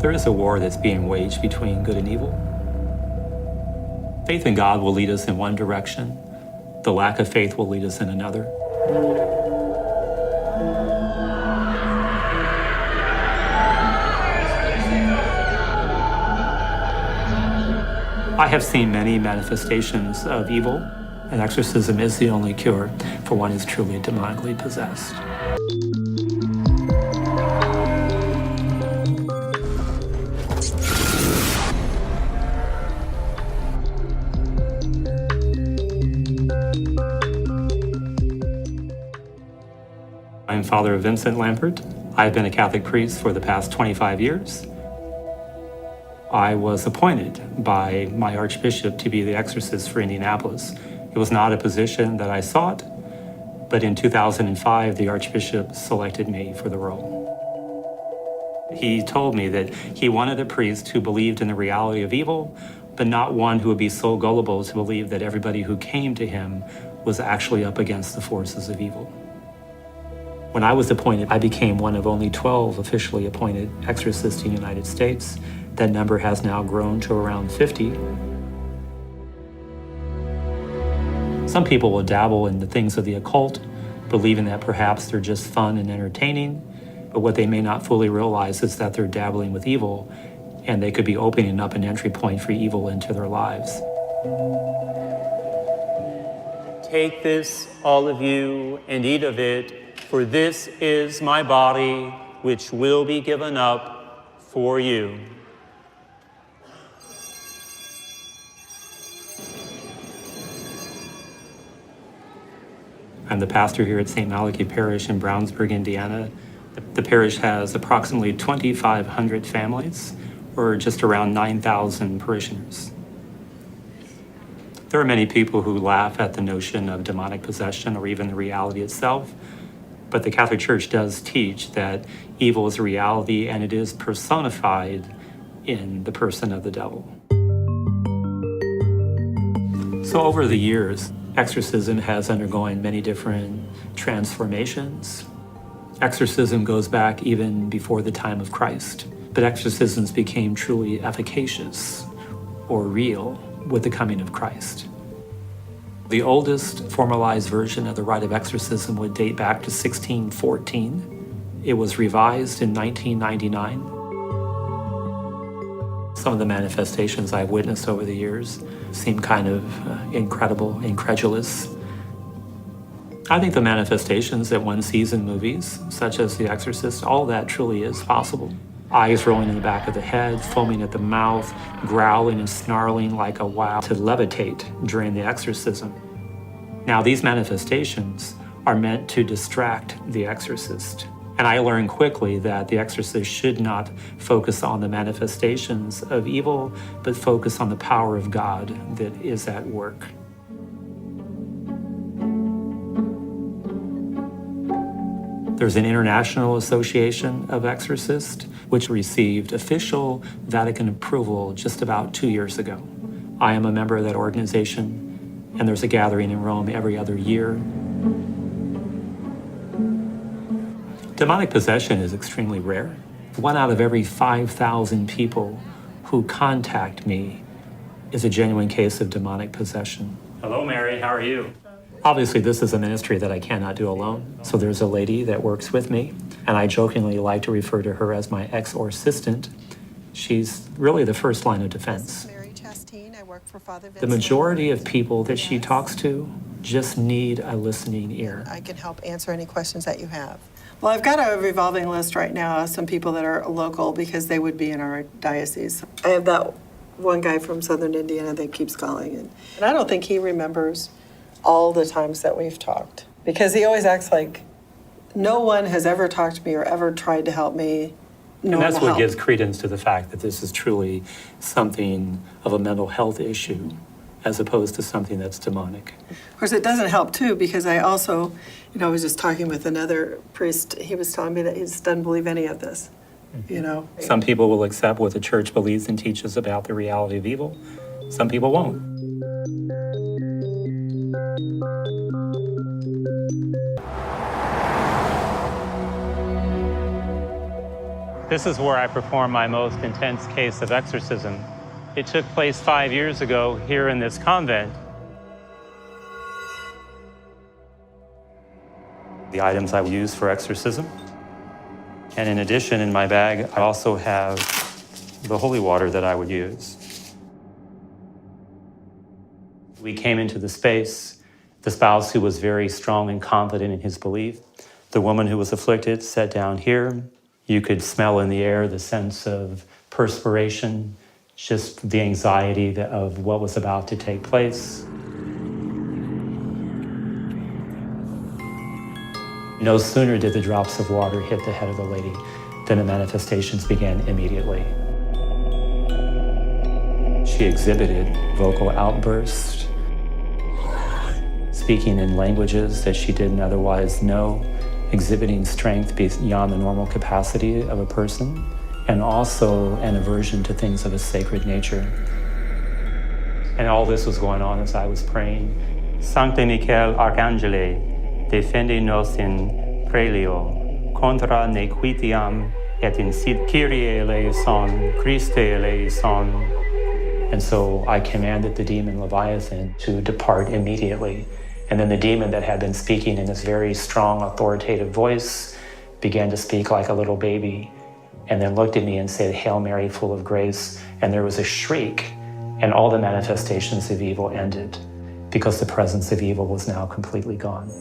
There is a war that's being waged between good and evil. Faith in God will lead us in one direction. The lack of faith will lead us in another. I have seen many manifestations of evil, and exorcism is the only cure for one who's truly demonically possessed. I am Father Vincent Lampert. I've been a Catholic priest for the past 25 years. I was appointed by my Archbishop to be the exorcist for Indianapolis. It was not a position that I sought, but in 2005, the Archbishop selected me for the role. He told me that he wanted a priest who believed in the reality of evil, but not one who would be so gullible to believe that everybody who came to him was actually up against the forces of evil. When I was appointed, I became one of only 12 officially appointed exorcists in the United States. That number has now grown to around 50. Some people will dabble in the things of the occult, believing that perhaps they're just fun and entertaining, but what they may not fully realize is that they're dabbling with evil, and they could be opening up an entry point for evil into their lives. Take this, all of you, and eat of it, for this is my body, which will be given up for you. I'm the pastor here at St. Malachi Parish in Brownsburg, Indiana. The parish has approximately 2,500 families, or just around 9,000 parishioners. There are many people who laugh at the notion of demonic possession or even the reality itself, but the Catholic Church does teach that evil is a reality and it is personified in the person of the devil. So over the years, exorcism has undergone many different transformations. Exorcism goes back even before the time of Christ, but exorcisms became truly efficacious or real with the coming of Christ. The oldest formalized version of the rite of exorcism would date back to 1614. It was revised in 1999. Some of the manifestations I've witnessed over the years seem kind of incredible, incredulous. I think the manifestations that one sees in movies, such as The Exorcist, all that truly is possible. Eyes rolling in the back of the head, foaming at the mouth, growling and snarling like a wild to levitate during the exorcism. Now, these manifestations are meant to distract the exorcist. And I learned quickly that the exorcist should not focus on the manifestations of evil, but focus on the power of God that is at work. There's an international association of exorcists, which received official Vatican approval just about 2 years ago. I am a member of that organization, and there's a gathering in Rome every other year. Demonic possession is extremely rare. 1 out of every 5,000 people who contact me is a genuine case of demonic possession. Hello, Mary, how are you? Obviously, this is a ministry that I cannot do alone. So there's a lady that works with me, and I jokingly like to refer to her as my exorcistant. She's really the first line of defense. I work for Father Vincent. The majority of people that she talks to just need a listening ear. I can help answer any questions that you have. Well, I've got a revolving list right now of some people that are local because they would be in our diocese. I have that one guy from Southern Indiana that keeps calling, and I don't think he remembers all the times that we've talked, because he always acts like no one has ever talked to me or ever tried to help me. And that's what gives credence to the fact that this is truly something of a mental health issue as opposed to something that's demonic. Of course, it doesn't help, too, because I also, I was just talking with another priest. He was telling me that he just doesn't believe any of this, Some people will accept what the church believes and teaches about the reality of evil. Some people won't. This is where I perform my most intense case of exorcism. It took place 5 years ago here in this convent. The items I use for exorcism. And in addition, in my bag, I also have the holy water that I would use. We came into the space, the spouse who was very strong and confident in his belief. The woman who was afflicted sat down here. You could smell in the air the sense of perspiration, just the anxiety of what was about to take place. No sooner did the drops of water hit the head of the lady than the manifestations began immediately. She exhibited vocal outbursts, speaking in languages that she didn't otherwise know, exhibiting strength beyond the normal capacity of a person, and also an aversion to things of a sacred nature. And all this was going on as I was praying. Sancte Michael Arcangele, defende nos in prelio, contra nequitiam et in sit Kyrie eleison, Christe eleison. And so I commanded the demon Leviathan to depart immediately. And then the demon that had been speaking in this very strong, authoritative voice began to speak like a little baby, and then looked at me and said, "Hail Mary, full of grace." And there was a shriek, and all the manifestations of evil ended, because the presence of evil was now completely gone.